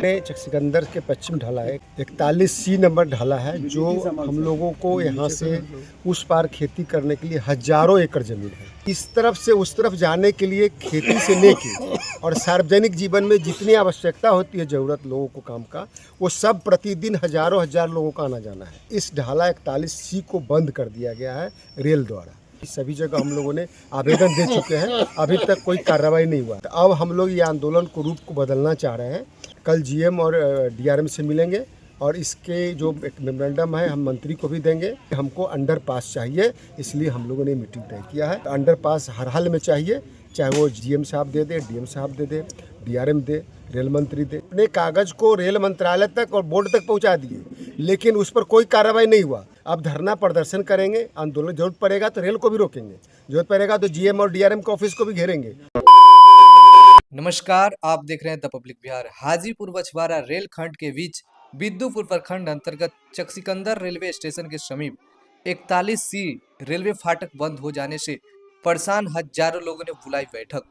सामने चकसिकंदर के पश्चिम ढाला है, 41C नंबर ढाला है, जो हम लोगों को यहाँ से उस पार खेती करने के लिए हजारों एकड़ जमीन है। इस तरफ से उस तरफ जाने के लिए खेती से लेके और सार्वजनिक जीवन में जितनी आवश्यकता होती है ज़रूरत लोगों को काम का, वो सब प्रतिदिन हजारों हजार लोगों का आना जाना है। इस ढाला 41C को बंद कर दिया गया है रेल द्वारा। सभी जगह हम लोगों ने आवेदन दे चुके हैं, अभी तक कोई कार्रवाई नहीं हुआ। तो अब हम लोग ये आंदोलन को रूप को बदलना चाह रहे हैं। कल जीएम और डीआरएम से मिलेंगे और इसके जो एक मेमोरेंडम है हम मंत्री को भी देंगे। हमको अंडरपास चाहिए, इसलिए हम लोगों ने मीटिंग तय किया है। अंडरपास हर हाल में चाहिए, चाहे वो जीएम साहब दे दे, डीएम साहब दे दे, डीआरएम दे, रेल मंत्री दे। अपने कागज को रेल मंत्रालय तक और बोर्ड तक पहुंचा दिए, लेकिन उस पर कोई कार्रवाई नहीं हुआ। अब धरना प्रदर्शन करेंगे, आंदोलन जरूरत पड़ेगा तो रेल को भी रोकेंगे, जरूरत पड़ेगा तो जीएम और डीआरएम के ऑफिस को भी घेरेंगे। नमस्कार, आप देख रहे हैं the public Bihar. Hajipur Bachhwara rail खंड के बीच बिद्दुपुर प्रखंड अंतर्गत चकसिकंदर रेलवे स्टेशन के समीप 41C रेलवे फाटक बंद हो जाने से परेशान हजारों लोगों ने बुलाई बैठक।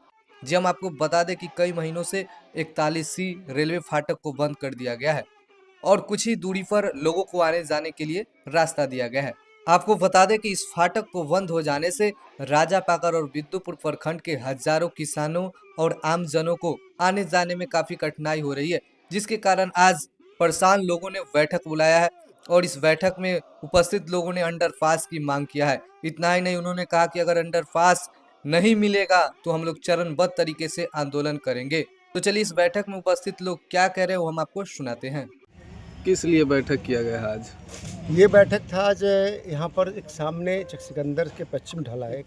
जी हम आपको बता दें कि कई महीनों से 41C रेलवे फाटक को बंद कर दिया गया है और कुछ ही दूरी पर लोगों को आने जाने के लिए रास्ता दिया गया है। आपको बता दें कि इस फाटक को बंद हो जाने से राजापाकर और बिद्दुपुर प्रखंड के हजारों किसानों और आम जनों को आने जाने में काफी कठिनाई हो रही है, जिसके कारण आज परेशान लोगों ने बैठक बुलाया है और इस बैठक में उपस्थित लोगों ने अंडरपास की मांग किया है। इतना ही नहीं, उन्होंने कहा कि अगर अंडरपास नहीं मिलेगा तो हम लोग चरणबद्ध तरीके से आंदोलन करेंगे। तो चलिए इस बैठक में उपस्थित लोग क्या कह रहे हैं वो हम आपको सुनाते हैं। किस लिए बैठक किया गया है आज? ये बैठक था आज यहाँ पर एक सामने चकसिकंदर के पश्चिम ढाला है,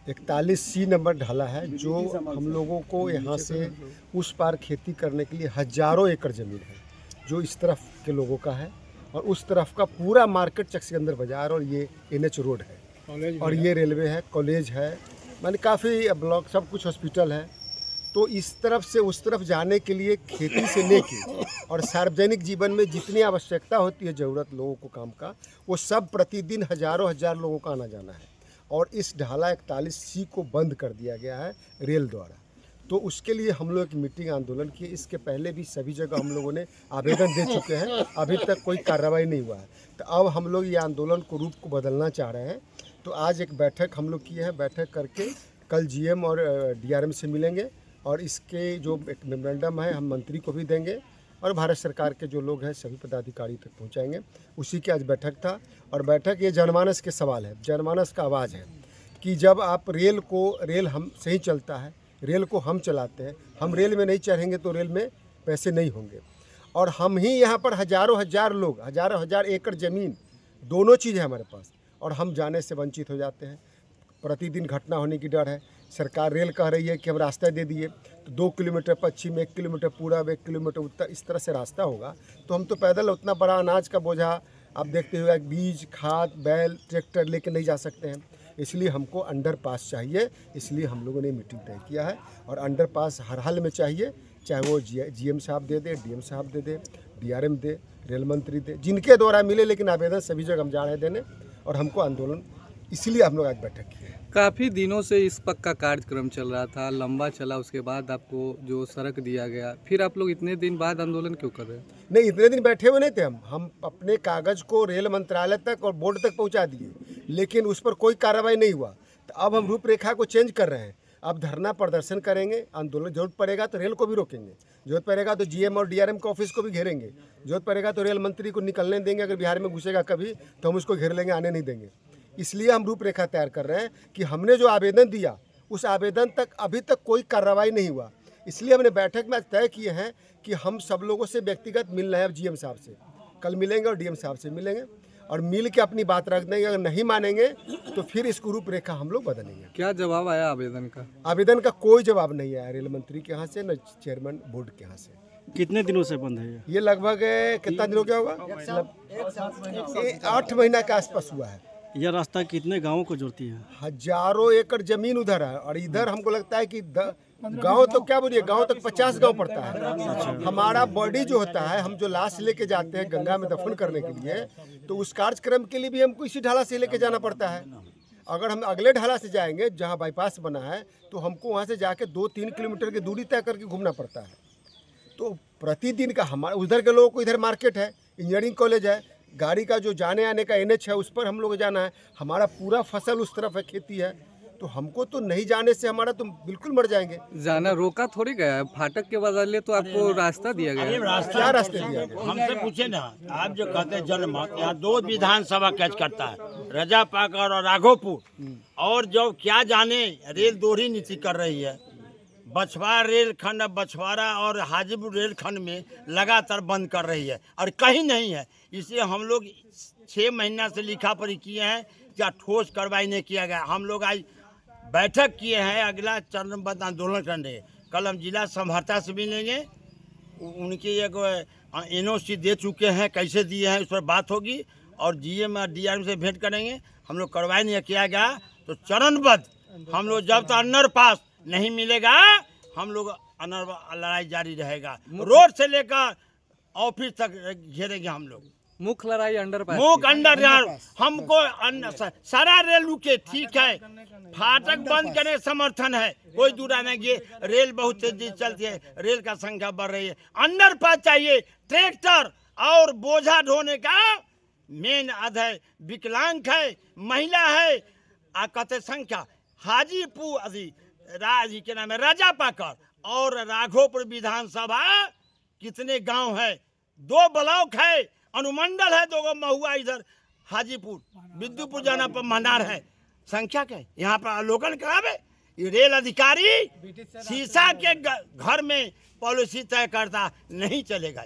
41C नंबर ढाला है, जो हम लोगों को यहाँ से उस पार खेती करने के लिए हजारों एकड़ ज़मीन है, जो इस तरफ के लोगों का है और उस तरफ का पूरा मार्केट चकसिकंदर बाज़ार और ये NH रोड है और ये रेलवे है, कॉलेज है, माने काफ़ी ब्लॉक, सब कुछ हॉस्पिटल है। तो इस तरफ से उस तरफ जाने के लिए खेती से लेके और सार्वजनिक जीवन में जितनी आवश्यकता होती है ज़रूरत लोगों को काम का, वो सब प्रतिदिन हजारों हजार लोगों का आना जाना है और इस ढाला 41C को बंद कर दिया गया है रेल द्वारा। तो उसके लिए हम लोग एक मीटिंग आंदोलन किए। इसके पहले भी सभी जगह हम लोगों ने आवेदन दे चुके हैं, अभी तक कोई कार्रवाई नहीं हुआ है। तो अब हम लोग ये आंदोलन को रूप को बदलना चाह रहे हैं। तो आज एक बैठक हम लोग किए हैं, बैठक करके कल जीएम और डीआरएम से मिलेंगे और इसके जो एक मेमोरेंडम है हम मंत्री को भी देंगे और भारत सरकार के जो लोग हैं सभी पदाधिकारी तक पहुंचाएंगे। उसी की आज बैठक था और बैठक ये जनमानस के सवाल है, जनमानस का आवाज़ है कि जब आप रेल हम सही चलता है, रेल को हम चलाते हैं, हम रेल में नहीं चढ़ेंगे तो रेल में पैसे नहीं होंगे और हम ही यहाँ पर हजारों हजार लोग, हजारों हजार एकड़ ज़मीन, दोनों चीज़ है हमारे पास और हम जाने से वंचित हो जाते हैं। प्रतिदिन घटना होने की डर है। सरकार रेल कह रही है कि हम रास्ता दे दिए तो 2 किलोमीटर पश्चिम, 1 किलोमीटर पूरब, 1 किलोमीटर उत्तर, इस तरह से रास्ता होगा तो हम तो पैदल उतना बड़ा अनाज का बोझा आप देखते हुए बीज, खाद, बैल, ट्रैक्टर लेके नहीं जा सकते हैं। इसलिए हमको अंडरपास चाहिए, इसलिए हम लोगों ने मीटिंग तय किया है और अंडरपास हर हाल में चाहिए, चाहे वो जीएम साहब दे दे, डीएम साहब दे दे, डीआरएम दे, रेल मंत्री दे, जिनके द्वारा मिले, लेकिन आवेदन सभी जगह हम जा रहे हैं देने और हमको आंदोलन, इसीलिए हम लोग आज बैठक किए हैं। काफ़ी दिनों से इस पक का कार्यक्रम चल रहा था, लंबा चला, उसके बाद आपको जो सड़क दिया गया, फिर आप लोग इतने दिन बाद आंदोलन क्यों कर रहे हैं? नहीं, इतने दिन बैठे हुए नहीं थे हम अपने कागज़ को रेल मंत्रालय तक और बोर्ड तक पहुंचा दिए, लेकिन उस पर कोई कार्रवाई नहीं हुआ। तो अब हम रूपरेखा को चेंज कर रहे हैं, अब धरना प्रदर्शन करेंगे, आंदोलन जरूरत पड़ेगा तो रेल को भी रोकेंगे, जरूरत पड़ेगा तो जीएम और डीआरएम के ऑफिस को भी घेरेंगे, जरूरत पड़ेगा तो रेल मंत्री को निकलने देंगे, अगर बिहार में घुसेगा कभी तो हम उसको घेर लेंगे, आने नहीं देंगे। इसलिए हम रूपरेखा तैयार कर रहे हैं कि हमने जो आवेदन दिया उस आवेदन तक अभी तक कोई कार्रवाई नहीं हुआ। इसलिए हमने बैठक में तय किए हैं कि हम सब लोगों से व्यक्तिगत मिल रहे हैं। अब जीएम साहब से कल मिलेंगे और डीएम साहब से मिलेंगे और मिल के अपनी बात रख देंगे। अगर नहीं मानेंगे तो फिर इसको रूपरेखा हम लोग बदलेंगे। क्या जवाब आया आवेदन का? आवेदन का कोई जवाब नहीं आया, रेल मंत्री के यहाँ से न चेयरमैन बोर्ड के यहाँ से। कितने दिनों से बंद है ये लगभग कितना दिन हो गया होगा, 8 महीना के आसपास हुआ है। यह रास्ता कितने गांवों को जोड़ती है? हजारों एकड़ जमीन उधर है और इधर हमको लगता है कि गांव तो क्या बोलिए, गांव तक 50 गांव पड़ता है। हमारा बॉडी जो होता है, हम जो लाश लेके जाते हैं गंगा में दफन करने के लिए, तो उस कार्यक्रम के लिए भी हमको इसी ढाला से लेके जाना पड़ता है। अगर हम अगले ढाला से जाएंगे जहां बाईपास बना है तो हमको वहां से जाके 2-3 किलोमीटर की दूरी तय करके घूमना पड़ता है। तो प्रतिदिन का हमारे उधर के लोगों को इधर मार्केट है, इंजीनियरिंग कॉलेज है, गाड़ी का जो जाने आने का NH है उस पर हम लोग जाना है, हमारा पूरा फसल उस तरफ है, खेती है, तो हमको तो नहीं जाने से हमारा तो बिल्कुल मर जाएंगे। जाना रोका थोड़ी गया है, फाटक के बदले तो आपको रास्ता दिया गया अरे है। रास्ता क्या रास्ते दिया गया? हमसे पूछे ना, आप जो कहते हैं जनमत, यहाँ 2 विधानसभा कैच करता है, रजापाकर और राघोपुर, और जो क्या जाने रेल दोहरी नीति कर रही है। बछवाड़ा रेल खंड, बछवाड़ा और हाजीपुर रेल खंड में लगातार बंद कर रही है और कहीं नहीं है। इसलिए हम लोग 6 महीना से लिखा पढ़ी किए हैं, क्या ठोस कार्रवाई नहीं किया गया। हम लोग आज बैठक किए हैं, अगला चरणबद्ध आंदोलन करेंगे। कल हम जिला समहर्ता से भी लेंगे, उनकी एक NOC दे चुके हैं, कैसे दिए हैं उस पर बात होगी, और GM और DRM से भेंट करेंगे। हम लोग कार्रवाई नहीं किया गया तो चरणबद्ध हम लोग जब तक अन्नर पास नहीं मिलेगा हम लोग अन्नर लड़ाई जारी रहेगा। रोड से लेकर ऑफिस तक घेरेंगे हम लोग। मुख्य लड़ाई अंडरपास मुख की। अंडर यार हमको सारा रेल रुके, ठीक है, फाटक बंद करने समर्थन है, कोई दूरा नहीं। ये रेल बहुत तेजी चलती है, रेल का संख्या बढ़ रही है, अंडर पास चाहिए। ट्रैक्टर और बोझा ढोने का मेन आधार विकलांग है, महिला है, कहते संख्या हाजीपुर के नाम है रजापाकर और राघोपुर विधानसभा कितने गांव है, 2 ब्लॉक है, अनुमंडल है, 2 महुआ, इधर हाजीपुर बिद्दुपुर जाना पर मनार है। संख्या क्या है यहाँ पर अवलोकन करावे। ये रेल अधिकारी शीशा के घर में पॉलिसी तय करता, नहीं चलेगा।